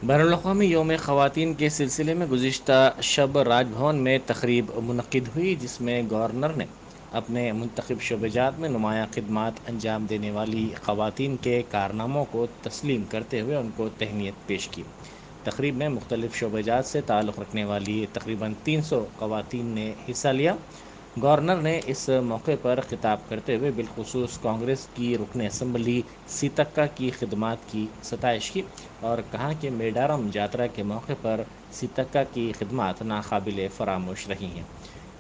बैनुल-अक़वामी यौम ख़वातीन के सिलसिले में गुज़िश्ता शब राजभवन में तक़रीब मुनक़्क़िद हुई, जिसमें गवर्नर ने अपने मुंतखब शोबेजात में नुमायाँ खिदमात अंजाम देने वाली ख़वातीन के कारनामों को तस्लीम करते हुए उनको तहनीत पेश की। तक़रीब में मुख्तलिफ़ शोबेजात से ताल्लुक़ रखने वाली तकरीबन 300 ख़वातीन ने हिस्सा लिया। गवर्नर ने इस मौके पर ख़िताब करते हुए बिलख़ुसूस कांग्रेस की रुकन असम्बली सीतक्का की खिदमात की सताइश की और कहा कि मेडारम यात्रा के मौके पर सीतक्का की खिदमात नाकाबिल फरामोश रही हैं।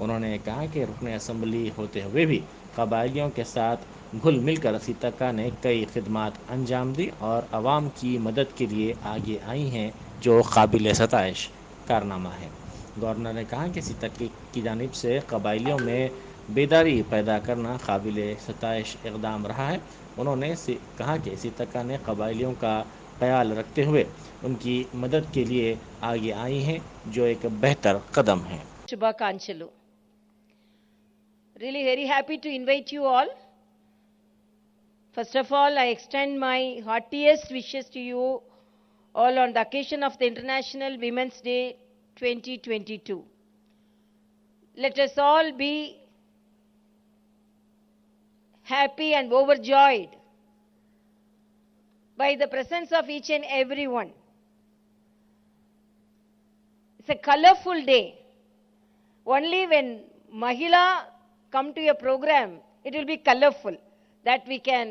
उन्होंने कहा कि रुकन असम्बली होते हुए भी कबायलियों के साथ घुल मिलकर सीतक्का ने कई खिदमात अंजाम दी और आवाम की मदद के लिए आगे आई हैं, जो काबिल सताइश कारनामा है। गवर्नर ने कहा कि सीतक्का की जानिब से कबायलियों में बेदारी पैदा करना काबिल सताइश इक़दाम रहा है। उन्होंने कहा कि सीतक्का ने कबायलियों का ख्याल रखते हुए उनकी मदद के लिए आगे आई हैं, जो एक बेहतर कदम है। Shubhakankshalu. Really very happy to invite you all. First of all, I extend my heartiest wishes to you all on the occasion of the International Women's Day 2022. Let us all be happy and overjoyed by the presence of each and every one. It's a colorful day. Only when Mahila come to a program, it will be colorful. That we can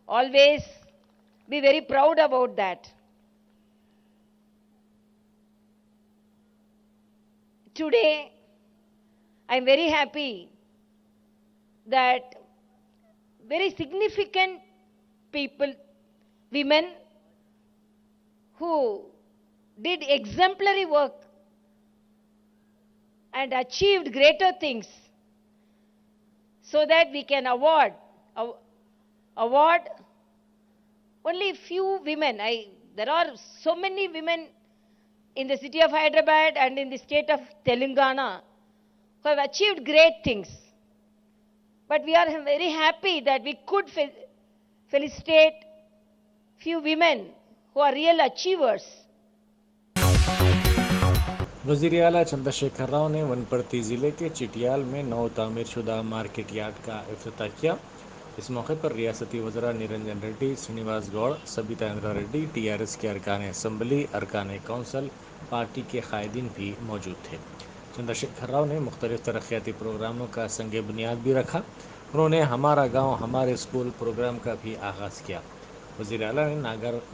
always be very proud about that. Today, I'm very happy that very significant people, women who did exemplary work and achieved greater things, so that we can award only few women. There are so many women in the city of Hyderabad and in the state of Telangana who have achieved great things. But we are very happy that we could felicitate few women who are real achievers. वज़ीर आला चंद्रशेखर राव ने वनपर्ती ज़िले के चिटियाल में नौ तामीर शुदा market yard का इफ्तिताह किया। इस मौके पर रियासती वज़रा निरंजन रेड्डी, श्रीनिवास गौड़, सबिता इंद्रा रेड्डी, TRS के अरकान असम्बली, अरकान कौंसल, पार्टी के कायदीन भी मौजूद थे। चंद्रशेखर राव ने मुख्तलिफ तरक्याती प्रोग्रामों का संग बुनियाद भी रखा। उन्होंने हमारा गाँव हमारे स्कूल प्रोग्राम का भी आगाज़ किया। वज़ीर आला ने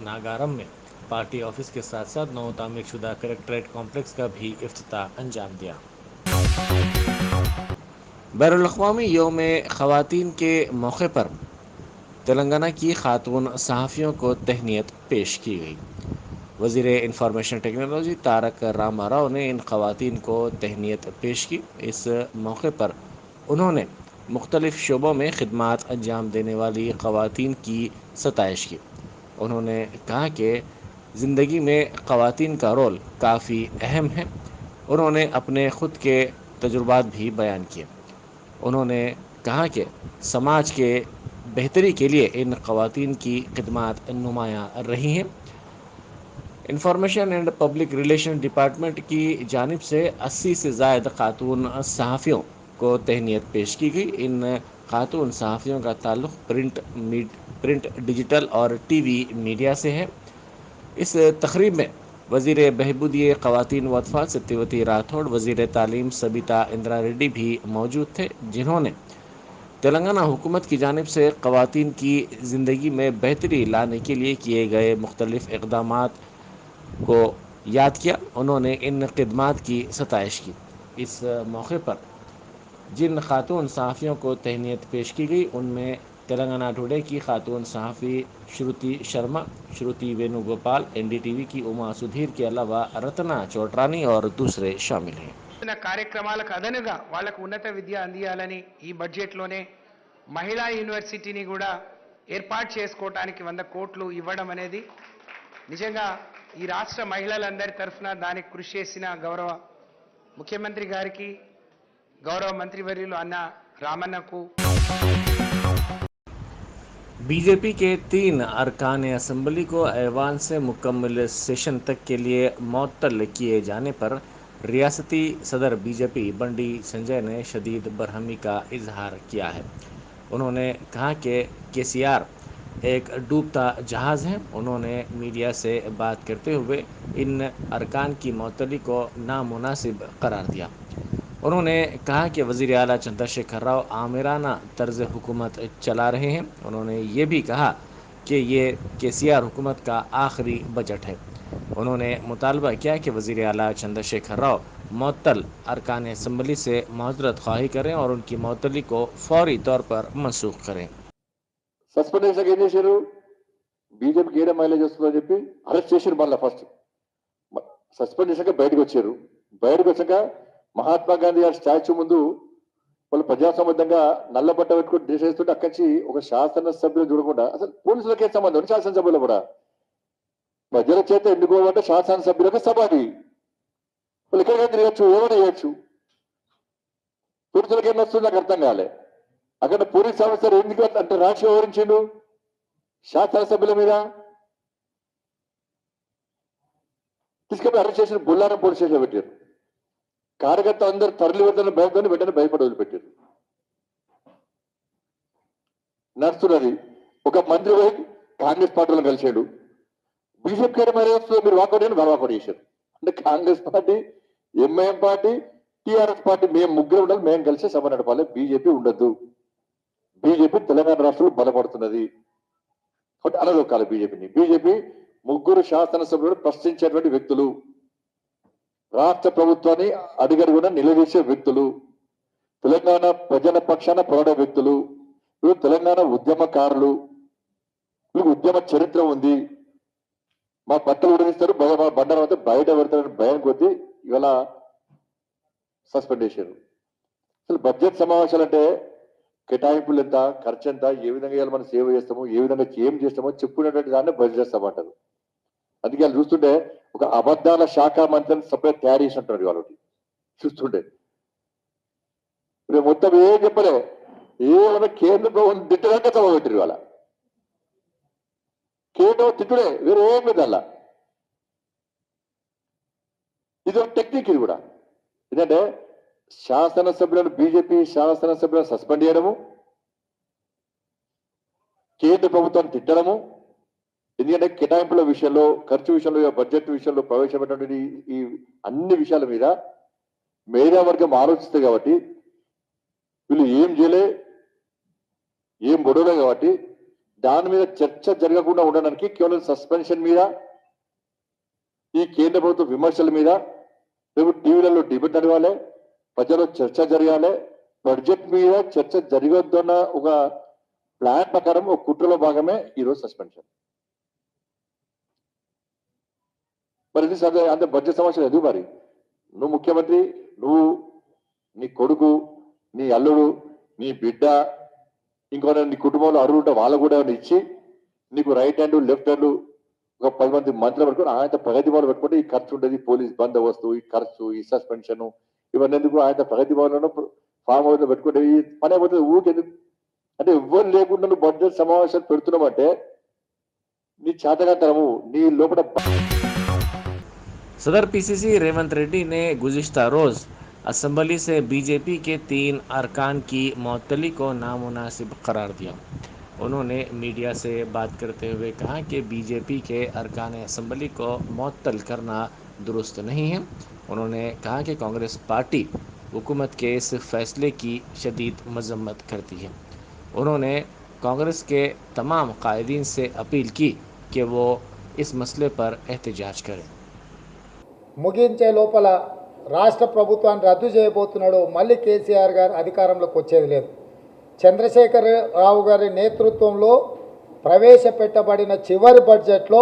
नागारम में पार्टी ऑफिस के साथ साथ नौ तामीर शुदा कलेक्ट्रेट कॉम्प्लेक्स का भी इफ्तिताह अंजाम दिया। बैनुल-अक़वामी यौम ख़वातीन के मौके पर तेलंगाना की खातून सहाफ़ियों को तहनीत पेश की गई। वज़ीर इंफॉर्मेशन टेक्नोलॉजी तारक रामा राव ने इन ख़वातीन को तहनीत पेश की। इस मौके पर उन्होंने मुख्तलिफ़ शोबों में खिदमात अंजाम देने वाली ख़वातीन की सताइश की। उन्होंने कहा कि ज़िंदगी में ख़वातीन का रोल काफ़ी अहम है। उन्होंने अपने ख़ुद के तजुर्बात भी बयान किए। उन्होंने कहा कि समाज के बेहतरी के लिए इन ख़वातीन की खिदमात नुमायाँ रही हैं। Information and public relation department की जानिब से 80 से ज़ायद खातून सहाफ़ियों को तहनीत पेश की गई। इन खातून सहाफ़ियों का ताल्लुक़ प्रिंट, डिजिटल और TV मीडिया से है। इस तकरीब में वज़ीर बहबूदी ख़वातीन व अतफ़ाल सत्यवती राठौड़, वज़ीर तालीम सबिता इंद्रा रेड्डी भी मौजूद थे, जिन्होंने तेलंगाना हुकूमत की जानिब से ख़वातीन की ज़िंदगी में बेहतरी लाने के लिए किए गए मुख्तलिफ़ इक़दामात को याद किया। उन्होंने इन खिदमात की सताइश की। इस मौके पर जिन खातून सहाफ़ियों को तहनीत पेश की गई, उनमें तेलंगाना टुडे की खातून सहाफ़ी श्रुति शर्मा, श्रुति वेणुगोपाल, NDTV की उमा सुधीर के अलावा रत्ना चोटरानी और दूसरे शामिल हैं। కార్యక్రమాలకు అదనుగా వాళ్ళకు ఉన్నత విద్య అందియాలని ఈ బడ్జెట్లోనే మహిళా యూనివర్సిటీని కూడా ఏర్పాటు చేసుకోవడానికి 100 కోట్లు ఇవ్వడం అనేది నిజంగా ఈ రాష్ట్ర మహిళలందరి తరఫున దానికి కృషి చేసిన గౌరవ ముఖ్యమంత్రి గారికి, గౌరవ మంత్రివర్యులు అన్న రామన్నకు बीजेपी के 3 अरकान असम्बली को ऐवान से मुकम्मल सेशन तक के लिए मअतल किए जाने पर रियासती सदर बीजेपी बंडी संजय ने शदीद बरहमी का इजहार किया है। उन्होंने कहा कि केसीआर एक डूबता जहाज़ है। उन्होंने मीडिया से बात करते हुए इन अरकान की मअतली को नामुनासिब करार दिया। उन्होंने कहा कि वज़ीर आला चंद्रशेखर राव आमिराना तर्ज हुकूमत चला रहे हैं। उन्होंने ये भी कहा कि ये केसीआर हुकूमत का आखिरी बजट है। उन्होंने मुतालबा किया कि वज़ीर आला चंद्रशेखर राव मअतल अरकान असम्बली से माजरत ख्वाही करें और उनकी मअतली को फौरी तौर पर मनसूख करें। సస్పెండ్ చేసాక ఏం చేశారు? బీజేపీకి ఏడా మైలేజ్ వస్తుందని చెప్పి అరెస్ట్ చేశారు. మళ్ళీ ఫస్ట్ సస్పెండ్ చేశాక బయటకు వచ్చారు. బయటకు వచ్చాక మహాత్మా గాంధీ గారి స్టాచ్యూ ముందు వాళ్ళు ప్రజాసంబద్ధంగా నల్లబట్ట పెట్టుకుని చేస్తుంటే అక్కడి నుంచి ఒక శాసనసభ్యులు చూడకుండా అసలు పోలీసులకే సంబంధం ఉంది. శాసనసభ్యులు కూడా ప్రజల చేత ఎన్నుకోవాలంటే శాసనసభ్యులకు సభ అది. వాళ్ళు ఎక్కడికైనా తిరగచ్చు, ఏమైనా చేయొచ్చు. పోలీసులకి ఏం వస్తుంది నాకు అర్థం కాలే. అక్కడ పోలీస్ ఆఫీసర్ ఎందుకు అంటే రాష్ట్రం వివరించిండు శాసనసభ్యుల మీద తీసుకెళ్ళి అరెస్ట్ చేసిన బుల్లారం పోలీస్ స్టేషన్ పెట్టారు. కార్యకర్త అందరూ తరలి వెళ్తున్న భయంతో వెంటనే భయపడి వదిలిపెట్టారు. నడుస్తున్నది. ఒక మంత్రి పోయి కాంగ్రెస్ పార్టీలో కలిసాడు. బీజేపీ గారు మరి వస్తుంది మీరు వాకౌట్ అని వాకౌట్ చేశారు. అంటే Congress party, MIM party, TRS party మేము ముగ్గురు ఉండాలి, మేము కలిసి సభ నడపాలి, బీజేపీ ఉండద్దు. బీజేపీ తెలంగాణ రాష్ట్రంలో బలపడుతున్నది కాబట్టి అనదొక్కాలి బీజేపీని. బీజేపీ ముగ్గురు శాసనసభ్యులు ప్రశ్నించేటువంటి వ్యక్తులు, రాష్ట్ర ప్రభుత్వాన్ని అడుగడుగునా నిలదీసే వ్యక్తులు, తెలంగాణ ప్రజల పక్షాన పోరాడే వ్యక్తులు, వీళ్ళు తెలంగాణ ఉద్యమకారులు, వీళ్ళకి ఉద్యమ చరిత్ర ఉంది. మా బట్టలు ఉడిస్తారు, బండారు బయట పెడతారని భయం కొద్దీ ఇవాళ సస్పెండ్ చేశారు. అసలు బడ్జెట్ సమావేశాలు అంటే కేటాయింపులు ఎంత, ఖర్చు ఎంత, ఏ విధంగా ఇవాళ మనం సేవ చేస్తామో, ఏ విధంగా ఏం చేస్తామో చెప్పుకునేటువంటి దాన్ని బడ్జెట్ సభ అంటారు. అందుకే వాళ్ళు చూస్తుంటే ఒక అబద్ధాల శాఖ మంత్రిని సపరేట్ తయారు చేసి అంటున్నారు వాళ్ళకి చూస్తుంటే. ఇప్పుడు మొత్తం ఏం చెప్పలే, ఏమైనా కేంద్ర ప్రభుత్వం తిట్టడానికి సభ పెట్టారు. వాళ్ళ కేంద్రం తిట్టుడే, వేరే ఏం లేదు అలా. ఇది ఒక టెక్నిక్. ఇది కూడా ఎందుకంటే శాసనసభ్యులను బీజేపీ శాసనసభ్యులను సస్పెండ్ చేయడము, కేంద్ర ప్రభుత్వాన్ని తిట్టడము. ఎందుకంటే కేటాయింపుల విషయంలో, ఖర్చు విషయంలో, బడ్జెట్ విషయంలో ప్రవేశపెట్టినటువంటి ఈ అన్ని విషయాల మీద మేధావర్గం ఆలోచిస్తుంది కాబట్టి వీళ్ళు ఏం చేయలే, ఏం గొడవలే కాబట్టి దాని మీద చర్చ జరగకుండా ఉండడానికి కేవలం సస్పెన్షన్ మీద, ఈ కేంద్ర ప్రభుత్వ విమర్శల మీద రేపు టీవీలలో డిబేట్ నడవాలి, ప్రజల్లో చర్చ జరగాలి, బడ్జెట్ మీద చర్చ జరగొద్దన్న ఒక ప్లాన్ ప్రకారం ఒక కుట్రలో భాగమే ఈరోజు సస్పెన్షన్. మరి ఇది అంత బడ్జెట్ సమస్యలు ఎందుకు? మరి నువ్వు ముఖ్యమంత్రి, నువ్వు, నీ కొడుకు, నీ అల్లుడు, నీ బిడ్డ, ఇంకో నీ కుటుంబంలో అరువు ఉంటే వాళ్ళు కూడా ఇచ్చి నీకు రైట్ హ్యాండ్ లెఫ్ట్ హ్యాండ్ ఒక 10 మంది మంత్రులు పెట్టుకుని ఆయన ప్రగతి భవన్ పెట్టుకుంటే ఈ ఖర్చు ఉండేది, పోలీస్ బందోబస్తు, ఈ ఖర్చు, ఈ సస్పెన్షన్, ఇవన్నీ ఎందుకు? ఆయన ప్రగతి భవన్లో ఫామ్ హౌస్ లో పెట్టుకుంటే ఈ పని అయిపోతుంది. ఊరికెందుకు అంటే ఎవ్వరు లేకుండా నువ్వు బడ్జెట్ సమావేశాలు పెడుతున్నామంటే నీ చేతగాతనము, నీ లోపల. सदर पीसीसी रेवंत रेड्डी ने गुज़िश्ता रोज़ असम्बली से बीजेपी के 3 अरकान की मअतली को नामुनासिब करार दिया। उन्होंने मीडिया से बात करते हुए कहा कि बीजेपी के अरकान असम्बली को मअतल करना दुरुस्त नहीं है। उन्होंने कहा कि कांग्रेस पार्टी हुकूमत के इस फैसले की शदीद मजम्मत करती है। उन्होंने कांग्रेस के तमाम कायदीन से अपील की कि वो इस मसले पर एहतजाज करें। ముగించే లోపల రాష్ట్ర ప్రభుత్వాన్ని రద్దు చేయబోతున్నాడు. మళ్ళీ కేసీఆర్ గారు అధికారంలోకి వచ్చేది లేదు. చంద్రశేఖర్ రావు గారి నేతృత్వంలో ప్రవేశపెట్టబడిన చివరి బడ్జెట్లో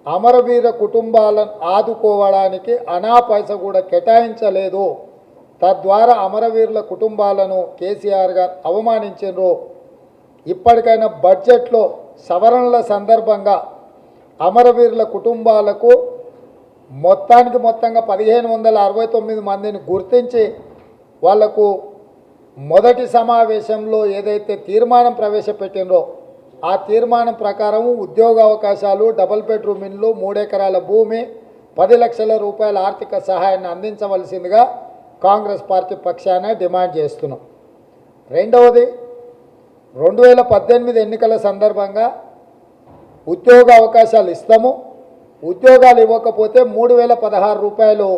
అమరవీర కుటుంబాలను ఆదుకోవడానికి అనా పైసా కూడా కేటాయించలేదు. తద్వారా అమరవీరుల కుటుంబాలను కేసీఆర్ గారు అవమానించారు. ఇప్పటికైనా బడ్జెట్లో సవరణల సందర్భంగా అమరవీరుల కుటుంబాలకు మొత్తంగా 1569 మందిని గుర్తించి వాళ్లకు మొదటి సమావేశంలో ఏదైతే తీర్మానం ప్రవేశపెట్టినరో ఆ తీర్మానం ప్రకారం ఉద్యోగ అవకాశాలు, డబుల్ బెడ్రూమ్ ఇండ్లు, 3 ఎకరాల భూమి, 10 లక్షల రూపాయల ఆర్థిక సహాయాన్ని అందించవలసిందిగా కాంగ్రెస్ పార్టీ పక్షాన డిమాండ్ చేస్తున్నాం. రెండవది, 2018 ఎన్నికల సందర్భంగా ఉద్యోగ అవకాశాలు ఇస్తాము, ఉద్యోగాలు ఇవ్వకపోతే 3016 రూపాయలు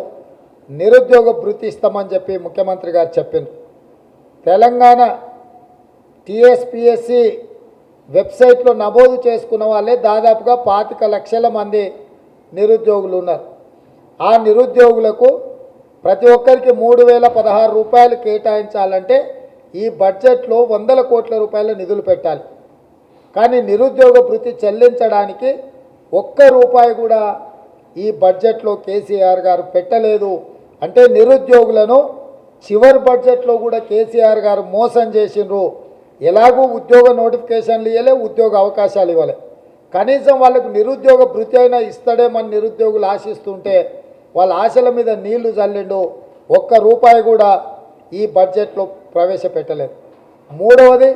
నిరుద్యోగ భృతి ఇస్తామని చెప్పి ముఖ్యమంత్రి గారు చెప్పింది. తెలంగాణ టీఎస్పీఎస్సీ వెబ్సైట్లో నమోదు చేసుకున్న వాళ్ళే దాదాపుగా 25 లక్షల మంది నిరుద్యోగులు ఉన్నారు. ఆ నిరుద్యోగులకు ప్రతి ఒక్కరికి 3016 రూపాయలు కేటాయించాలంటే ఈ బడ్జెట్లో 100 కోట్ల రూపాయల నిధులు పెట్టాలి. కానీ నిరుద్యోగ భృతి చెల్లించడానికి 1 రూపాయి కూడా ఈ బడ్జెట్లో కేసీఆర్ గారు పెట్టలేదు. అంటే నిరుద్యోగులను చివరి బడ్జెట్లో కూడా కేసీఆర్ గారు మోసం చేసిండ్రు. ఎలాగూ ఉద్యోగ నోటిఫికేషన్లు ఇవ్వలే, ఉద్యోగ అవకాశాలు ఇవ్వలే. కనీసం వాళ్ళకు నిరుద్యోగ భృతి అయినా ఇస్తాడేమని నిరుద్యోగులు ఆశిస్తుంటే వాళ్ళ ఆశల మీద నీళ్లు చల్లిండు. 1 రూపాయి కూడా ఈ బడ్జెట్లో ప్రవేశపెట్టలేదు. మూడవది,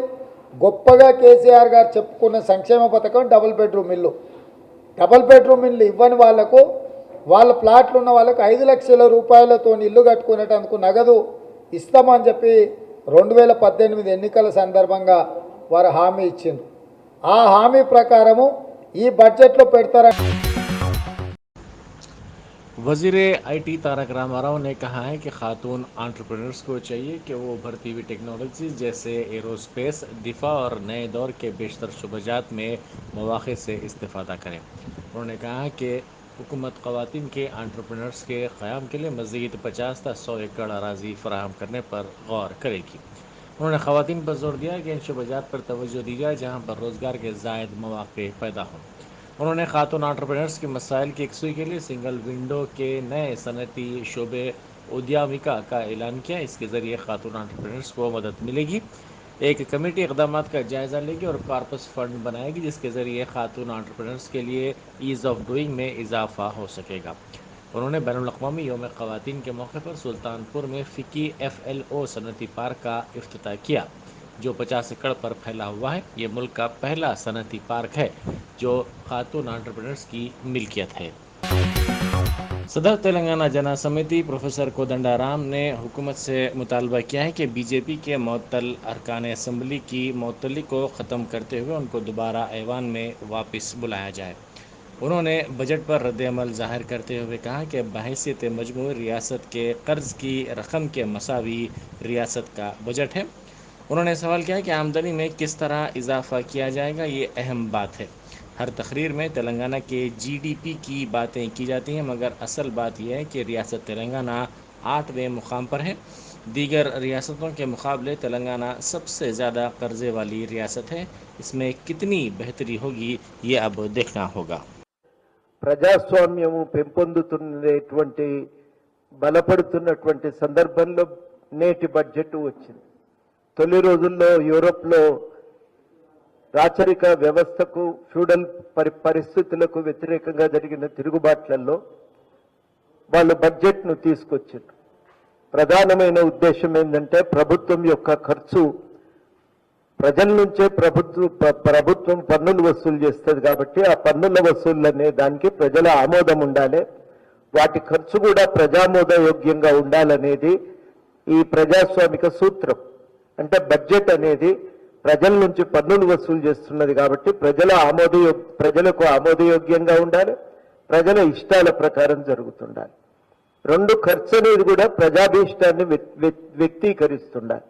గొప్పగా కేసీఆర్ గారు చెప్పుకున్న సంక్షేమ పథకం డబుల్ బెడ్రూమ్ ఇల్లు. డబుల్ బెడ్రూమ్ ఇల్లు ఇవ్వని వాళ్లకు, వాళ్ళ ప్లాట్లు ఉన్న వాళ్ళకు 5 లక్షల రూపాయలతో ఇల్లు కట్టుకునేటందుకు నగదు ఇస్తామని చెప్పి 2018 ఎన్నికల సందర్భంగా వారు హామీ ఇచ్చిండ్రు. ఆ హామీ ప్రకారము ఈ బడ్జెట్లో పెడతారని वज़ीर IT तारक रामाराव ने कहा है कि खातून एंटरप्रेन्योर्स को चाहिए कि वो उभरती हुई टेक्नोलॉजी जैसे एरोस्पेस, दिफा और नए दौर के बेशतर शुबजात में मौक़े से इस्तेफ़ादा करें। उन्होंने कहा कि हुकूमत ख़वातीन के एंटरप्रेन्योर्स के क़याम के लिए मज़ीद 50 से 100 एकड़ अराज़ी फ़राहम करने पर गौर करेगी। उन्होंने ख़वातीन पर जोर दिया कि इन शुबजात पर तवज्जो दी जाए जहाँ पर रोज़गार के ज़ायद मौक़े पैदा हों। उन्होंने खातून एंटरप्रेन्योर्स के मसाइल की यकसुई के लिए सिंगल विंडो के नए सनती शोबे उद्यमिका का ऐलान किया। इसके ज़रिए खातून एंटरप्रेन्योर्स को मदद मिलेगी। एक कमेटी इक़दामात का जायज़ा लेगी और कॉर्पस फ़ंड बनाएगी जिसके ज़रिए खातून एंटरप्रेन्योर्स के लिए ईज़ ऑफ डूइंग में इजाफा हो सकेगा। उन्होंने बैनुल-अक़वामी यौम ख़वातीन के मौके पर सुल्तानपुर में फ़िकी FLO सनती पार्क का इफ्तिताह किया जो 50 एकड़ पर फैला हुआ है। ये मुल्क का पहला सनती पार्क है जो खातून एंटरप्रेन्योर्स की मिल्कियत है। सदर तेलंगाना जना समिति प्रोफेसर कोदंडाराम ने हुकूमत से मुतालबा किया है कि बीजेपी के मुअत्तल अरकान असम्बली की मुअत्तली को ख़त्म करते हुए उनको दोबारा ऐवान में वापस बुलाया जाए। उन्होंने बजट पर रद्द-ए-अमल ज़ाहिर करते हुए कहा कि बहैसियत मजमूई रियासत के कर्ज़ की रकम के मसावी रियासत का बजट है। उन्होंने सवाल किया कि आमदनी में किस तरह इजाफा किया जाएगा, ये अहम बात है। हर तकरीर में तेलंगाना के GDP की बातें की जाती हैं मगर असल बात यह है कि रियासत तेलंगाना 8वें मुकाम पर है। दीगर रियासतों के मुकाबले तेलंगाना सबसे ज़्यादा कर्ज़े वाली रियासत है। इसमें कितनी बेहतरी होगी ये अब देखना होगा। ప్రజాస్వామ్యము పెంపొందుతున్నటువంటి బలపడుతున్నటువంటి సందర్భంలో నేటి బడ్జెట్ వచ్చింది. తొలి రోజుల్లో యూరోప్లో రాచరిక వ్యవస్థకు ఫ్యూడల్ పరిస్థితులకు వ్యతిరేకంగా జరిగిన తిరుగుబాట్లలో వాళ్ళు బడ్జెట్ను తీసుకొచ్చారు. ప్రధానమైన ఉద్దేశం ఏంటంటే ప్రభుత్వం యొక్క ఖర్చు ప్రజల నుంచే ప్రభుత్వం పన్నులు వసూలు చేస్తుంది కాబట్టి ఆ పన్నుల వసూలు అనే దానికి ప్రజల ఆమోదం ఉండాలి, వాటి ఖర్చు కూడా ప్రజామోదయోగ్యంగా ఉండాలనేది ఈ ప్రజాస్వామిక సూత్రం. అంటే బడ్జెట్ అనేది ప్రజల నుంచి పన్నులు వసూలు చేస్తున్నది కాబట్టి ప్రజలకు ఆమోదయోగ్యంగా ఉండాలి, ప్రజల ఇష్టాల ప్రకారం జరుగుతుండాలి. రెండు, ఖర్చు అనేది కూడా ప్రజాభీష్టాన్ని వ్యక్తీకరిస్తుండాలి.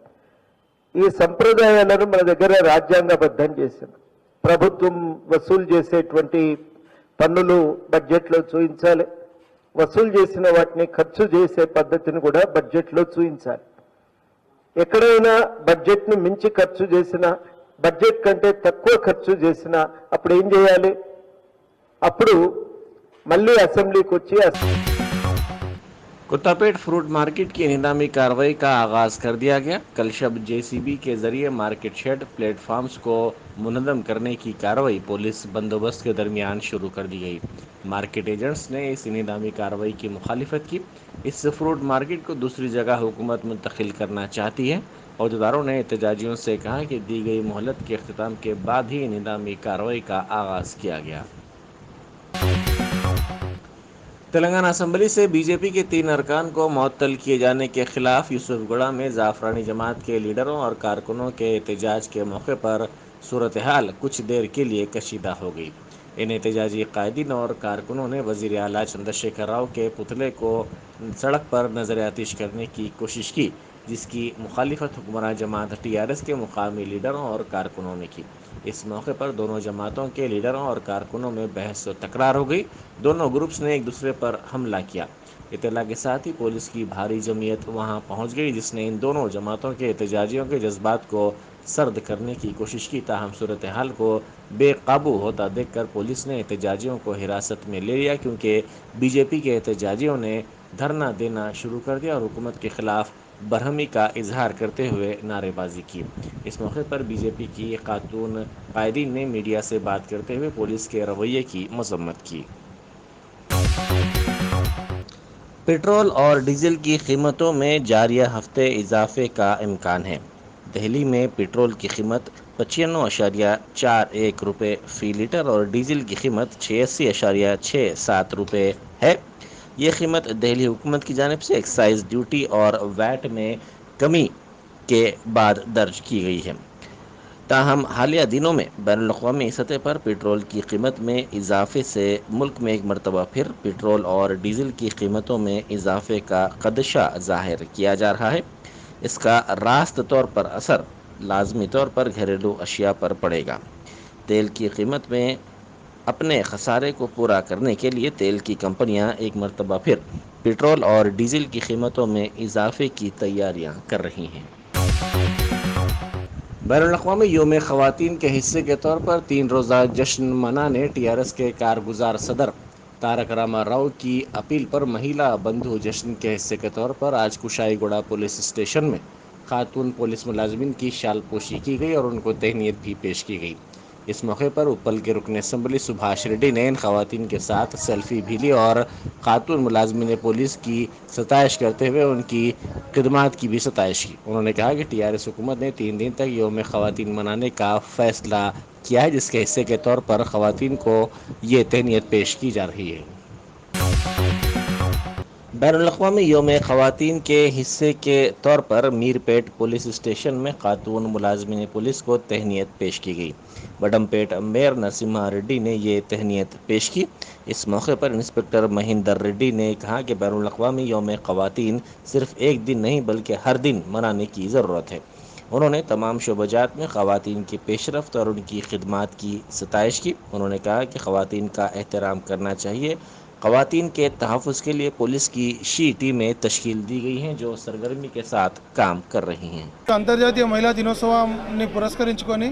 ఈ సంప్రదాయాలను మన దగ్గర రాజ్యాంగబద్ధం చేసింది. ప్రభుత్వం వసూలు చేసేటువంటి పన్నులు బడ్జెట్లో చూపించాలి, వసూలు చేసిన వాటిని ఖర్చు చేసే పద్ధతిని కూడా బడ్జెట్లో చూపించాలి. ఎక్కడైనా బడ్జెట్ను మించి ఖర్చు చేసినా, బడ్జెట్ కంటే తక్కువ ఖర్చు చేసినా అప్పుడు ఏం చేయాలి? అప్పుడు మళ్ళీ అసెంబ్లీకి వచ్చి कुत्तापेट फ्रूट मार्केट की निलामी कार्रवाई का आगाज कर दिया गया। कल शब जेसीबी के जरिए मार्केट शेड प्लेटफॉर्म्स को मुनज़्ज़म करने की कार्रवाई पुलिस बंदोबस्त के दरमियान शुरू कर दी गई। मार्केट एजेंट्स ने इस निलामी कार्रवाई की मुखालिफत की। इस फ्रूट मार्केट को दूसरी जगह हुकूमत मुंतकिल करना चाहती है। अहदेदारों ने एहतजाजियों से कहा कि दी गई मोहलत के अख्तिताम के बाद ही निलामी कार्रवाई का आगाज किया गया। तेलंगाना असम्बली से बीजेपी के 3 अरकान को मुअत्तल किए जाने के खिलाफ यूसुफगढ़ में जाफरानी जमात के लीडरों और कारकुनों के एहतजाज के मौके पर सूरत हाल कुछ देर के लिए कशीदा हो गई। इन एहतजाजी कायदीन और कारकुनों ने वज़ीर आला चंद्रशेखर राव के पुतले को सड़क पर नजर आतिश करने की कोशिश की, जिसकी मुखालिफत हुक्मरान जमात TRS के मुकामी लीडरों और कारकुनों ने की। इस मौके पर दोनों जमातों के लीडरों और कारकुनों में बहस व तकरार हो गई। दोनों ग्रुप्स ने एक दूसरे पर हमला किया। इत्तला के साथ ही पुलिस की भारी जमीयत वहां पहुंच गई, जिसने इन दोनों जमातों के एहतजाजियों के जज्बात को सर्द करने की कोशिश की। ताहम सूरत हाल को बेकाबू होता देखकर पुलिस ने एहतजाजियों को हिरासत में ले लिया, क्योंकि बीजेपी के एहतजाजियों ने धरना देना शुरू कर दिया और हुकूमत के खिलाफ बरहमी का इजहार करते हुए नारेबाजी की। इस मौके पर बीजेपी की खातून कायदीन ने मीडिया से बात करते हुए पुलिस के रवैये की मजम्मत की। पेट्रोल और डीजल की कीमतों में जारिया हफ्ते इजाफे का इम्कान है। दिल्ली में पेट्रोल की कीमत 95.41 रुपये फ़ी लीटर और डीजल की कीमत 86.67 रुपये है। ये कीमत दिल्ली हुकूमत की जानिब से एक्साइज ड्यूटी और वैट में कमी के बाद दर्ज की गई है। ताहम हालिया दिनों में बैनुल-अक़वामी सतह पर पेट्रोल की कीमत में इजाफे से मुल्क में एक मरतबा फिर पेट्रोल और डीजल की कीमतों में इजाफे का खदशा ज़ाहिर किया जा रहा है। इसका रास्त तौर पर असर लाजमी तौर पर घरेलू अशिया पर पड़ेगा। तेल की कीमत में अपने खसारे को पूरा करने के लिए तेल की कंपनियां एक मरतबा फिर पेट्रोल और डीजल की कीमतों में इजाफे की तैयारियां कर रही हैं। बैनुल-अक़वामी यौम ख़वातीन के हिस्से के तौर पर 3 रोज़ा जश्न मनाने TRS के कारगुजार सदर तारक रामा राव की अपील पर महिला बंधु जश्न के हिस्से के तौर पर आज कुशाईगुड़ा पुलिस स्टेशन में खातून पुलिस मुलाजमिन की शाल पोशी की गई और उनको तहनीत भी पेश की गई। इस मौके पर उपल के रुकन असम्बली सुभाष रेड्डी ने इन खवातीन के साथ सेल्फी भी ली और खातून मुलाजमिन पुलिस की सताइश करते हुए उनकी खिदमात की भी सताइश की। उन्होंने कहा कि TRS हुकूमत ने 3 दिन तक यौम ख़वातीन मनाने का फ़ैसला किया है, जिसके हिस्से के तौर पर ख़वातीन को ये तहनीत पेश की जा रही है। बैनुल-अक़वामी यौम ख़वातीन के हिस्से के तौर पर मीरपेट पुलिस स्टेशन में खातून मुलाजमिन पुलिस को तहनीत पेश की गई। वडमपेट मेयर नरसिम्हा रेड्डी ने ये तहनीत पेश की। इस मौके पर इंस्पेक्टर महिंदर रेड्डी ने कहा कि बैनुल-अक़वामी यौम ख़वातीन सिर्फ एक दिन नहीं बल्कि हर दिन मनाने की ज़रूरत है। उन्होंने तमाम शोबजात में ख़वातीन की पेशरफ्त और उनकी खिदमात की सताइश की। उन्होंने कहा कि ख़वातीन का एहतराम करना चाहिए। ख़वातीन के तहफ़्फ़ुज़ के लिए पुलिस की शी टीमें तश्कील दी गई हैं जो सरगर्मी के साथ काम कर रही हैं। అంతర్జాతీయ మహిళా దినోత్సవాన్ని పురస్కరించుకొని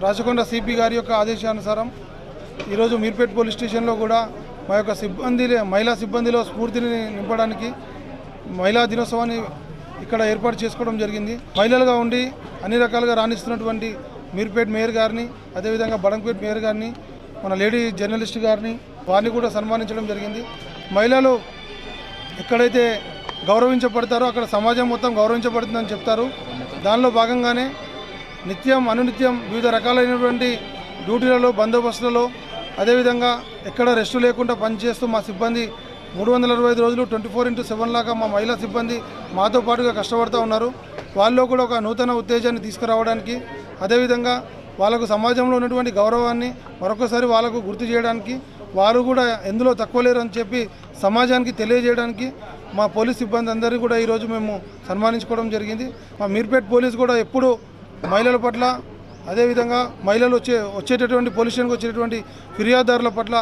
రాచకొండ సిపి గారి యొక్క ఆదేశానుసారం ఈరోజు మీర్పేట్ పోలీస్ స్టేషన్లో కూడా మా యొక్క మహిళా సిబ్బందిలో స్ఫూర్తిని నింపడానికి మహిళా దినోత్సవాన్ని ఇక్కడ ఏర్పాటు చేసుకోవడం జరిగింది. మహిళలుగా ఉండి అన్ని రకాలుగా రాణిస్తున్నటువంటి మీర్పేట్ మేయర్ గారిని, అదేవిధంగా బడంపేట్ మేయర్ గారిని, మన లేడీ జర్నలిస్ట్ గారిని, వారిని కూడా సన్మానించడం జరిగింది. మహిళలు ఎక్కడైతే గౌరవించబడతారో అక్కడ సమాజం మొత్తం గౌరవించబడుతుందని చెప్తారు. దానిలో భాగంగానే నిత్యం అనునిత్యం వివిధ రకాలైనటువంటి డ్యూటీలలో, బందోబస్తులలో, అదేవిధంగా ఎక్కడ రెస్టు లేకుండా పనిచేస్తూ మా సిబ్బంది 365 రోజులు 24/7 లాగా మా మహిళా సిబ్బంది మాతో పాటుగా కష్టపడుతూ ఉన్నారు. వాళ్ళలో కూడా ఒక నూతన ఉత్తేజాన్ని తీసుకురావడానికి, అదేవిధంగా వాళ్ళకు సమాజంలో ఉన్నటువంటి గౌరవాన్ని మరొకసారి వాళ్ళకు గుర్తు చేయడానికి, వారు కూడా ఎందులో తక్కువ లేరు అని చెప్పి సమాజానికి తెలియజేయడానికి మా పోలీస్ సిబ్బంది అందరినీ కూడా ఈరోజు మేము సన్మానించుకోవడం జరిగింది. మా మీర్పేట్ పోలీస్ కూడా ఎప్పుడు మహిళల పట్ల, అదేవిధంగా మహిళలు వచ్చేటటువంటి పోలీస్ స్టేషన్కి వచ్చేటటువంటి ఫిర్యాదుదారుల పట్ల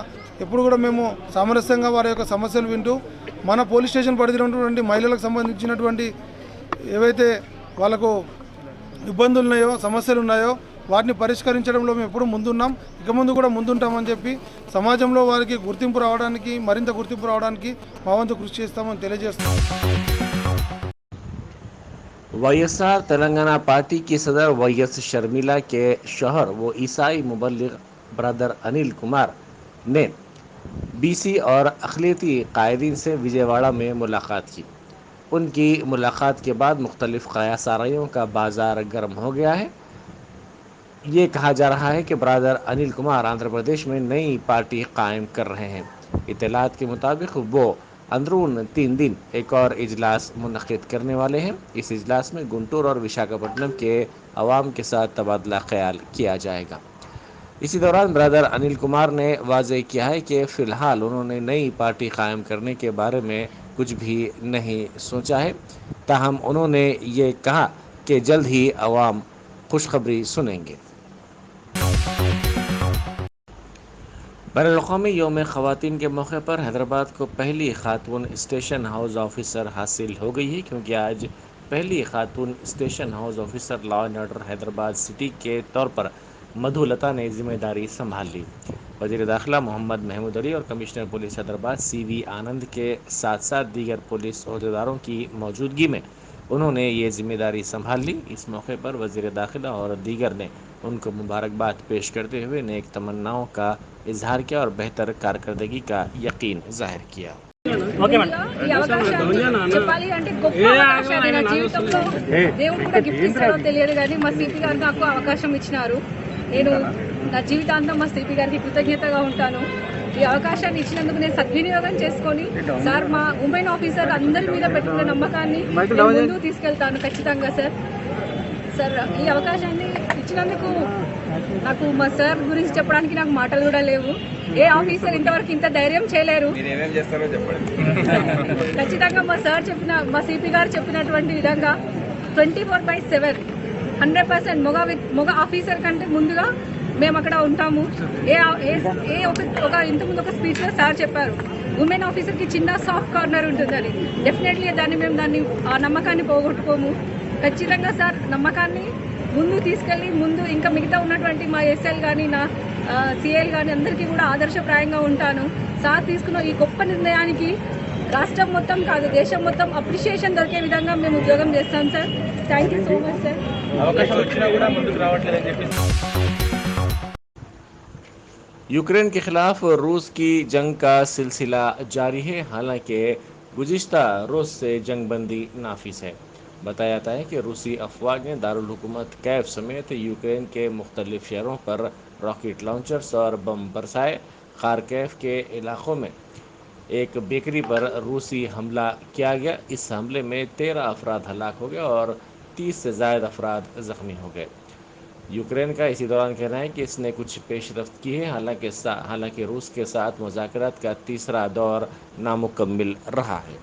ఎప్పుడు కూడా మేము సామరస్యంగా వారి యొక్క సమస్యలు వింటూ మన పోలీస్ స్టేషన్ పరిధిలో ఉన్నటువంటి మహిళలకు సంబంధించినటువంటి ఏవైతే వాళ్ళకు ఇబ్బందులు ఉన్నాయో, సమస్యలు ఉన్నాయో వాటిని పరిష్కరించడంలో మేము ఎప్పుడూ ముందున్నాం, ఇక ముందు కూడా ముందుంటామని చెప్పి సమాజంలో వారికి గుర్తింపు రావడానికి, మరింత గుర్తింపు రావడానికి మా వంతు కృషి చేస్తామని తెలియజేస్తున్నాం. वाईएसआर तेलंगाना पार्टी की सदर वाईएस शर्मिला के शौहर व ईसाई मुबल्लिग ब्रदर अनिल कुमार ने बीसी और अक़लियती कायदीन से विजयवाड़ा में मुलाकात की। उनकी मुलाकात के बाद मुख्तलिफ क़यासाराइयों का बाज़ार गर्म हो गया है। ये कहा जा रहा है कि ब्रदर अनिल कुमार आंध्र प्रदेश में नई पार्टी कायम कर रहे हैं। इत्तलात के मुताबिक वो अंदरून 3 दिन एक और इजलास मुनक़िद करने वाले हैं। इस इजलास में गुंटूर और विशाखापट्टनम के अवाम के साथ तबादला ख्याल किया जाएगा। इसी दौरान ब्रदर अनिल कुमार ने वाज़ेह किया है कि फ़िलहाल उन्होंने नई पार्टी कायम करने के बारे में कुछ भी नहीं सोचा है। ताहम उन्होंने ये कहा कि जल्द ही अवाम खुशखबरी सुनेंगे। बैनुल-अक़वामी यौम ख़वातीन के मौके पर हैदराबाद को पहली खातून स्टेशन हाउस ऑफिसर हासिल हो गई है, क्योंकि आज पहली खातून station house officer law and order Hyderabad city के तौर पर मधुलता ने जिम्मेदारी संभाल ली। वज़ीर दाखिला मोहम्मद महमूद अली और कमिश्नर पुलिस हैदराबाद CV आनंद के साथ साथ दीगर पुलिस अहदेदारों की मौजूदगी में उन्होंने ये जिम्मेदारी संभाल ली। इस मौके पर वज़ीर दाखिला और दीगर ने उनको मुबारकबाद पेश करते हुए नेक तमन्नाओं का इजहार किया और बेहतर कारकर्दगी का यकीन जाहिर किया। ఈ అవకాశాన్ని చెప్పాలి అంటే గొప్ప అవకాశాన్ని నా జీవితంలో దేవుడు కూడా గిఫ్ట్ ఇస్తాడో తెలియదు, కానీ మా సిపి గారు నాకు అవకాశం ఇచ్చినారు. నేను నా జీవితాంతం మా సిపి గారికి కృతజ్ఞతగా ఉంటాను. ఈ అవకాశాన్ని ఇచ్చినందుకు నేను సద్వినియోగం చేసుకొని సార్ మా ఉమెన్ ఆఫీసర్ అందరి మీద పెట్టుకున్న నమ్మకాన్ని ముందుకు తీసుకెళ్తాను ఖచ్చితంగా. సార్ ఈ అవకాశాన్ని ఇచ్చినందుకు నాకు మా సార్ గురించి చెప్పడానికి నాకు మాటలు కూడా లేవు. ఏ ఆఫీసర్ ఇంతవరకు ఇంత ధైర్యం చేయలేరు. ఖచ్చితంగా మా సార్ మా సిపి గారు చెప్పినటువంటి విధంగా 24/7 100% మగ ఆఫీసర్ కంటే ముందుగా మేము అక్కడ ఉంటాము. ఇంతకుముందు ఒక స్పీచ్లో సార్ చెప్పారు, ఉమెన్ ఆఫీసర్కి చిన్న సాఫ్ట్ కార్నర్ ఉంటుందని. డెఫినెట్లీ ఆ నమ్మకాన్ని పోగొట్టుకోము. ఖచ్చితంగా సార్ నమ్మకాన్ని ముందు తీసుకెళ్ళి ఇంకా మిగతా ఉన్నటువంటి మా SL కానీ నా CL కానీ అందరికీ కూడా ఆదర్శప్రాయంగా ఉంటాను. సార్ తీసుకున్న ఈ గొప్ప నిర్ణయానికి రాష్ట్రం మొత్తం కాదు దేశం మొత్తం అప్రిషియేషన్ దొరికే విధంగా మేము ఉద్యోగం చేస్తాం sir. Thank you so much sir. Ukraine के खिलाफ रूस की जंग का सिलसिला जारी है। हालांकि गुज़िश्ता रोज़ से जंगबंदी नाफिज है। बताया जाता है कि रूसी अफवाज ने दारुल हुकूमत कैफ समेत यूक्रेन के मुख्तलिफ शहरों पर रॉकेट लॉन्चर्स और बम बरसाए। खारकेफ के इलाकों में एक बेकरी पर रूसी हमला किया गया। इस हमले में 13 अफराद हलाक हो गए और 30 से ज़ायद अफराद ज़ख्मी हो गए। यूक्रेन का इसी दौरान कहना है कि इसने कुछ पेशरफ्त की है। हालांकि रूस के साथ मुज़ाकरात का तीसरा दौर नामुकम्मिल रहा है।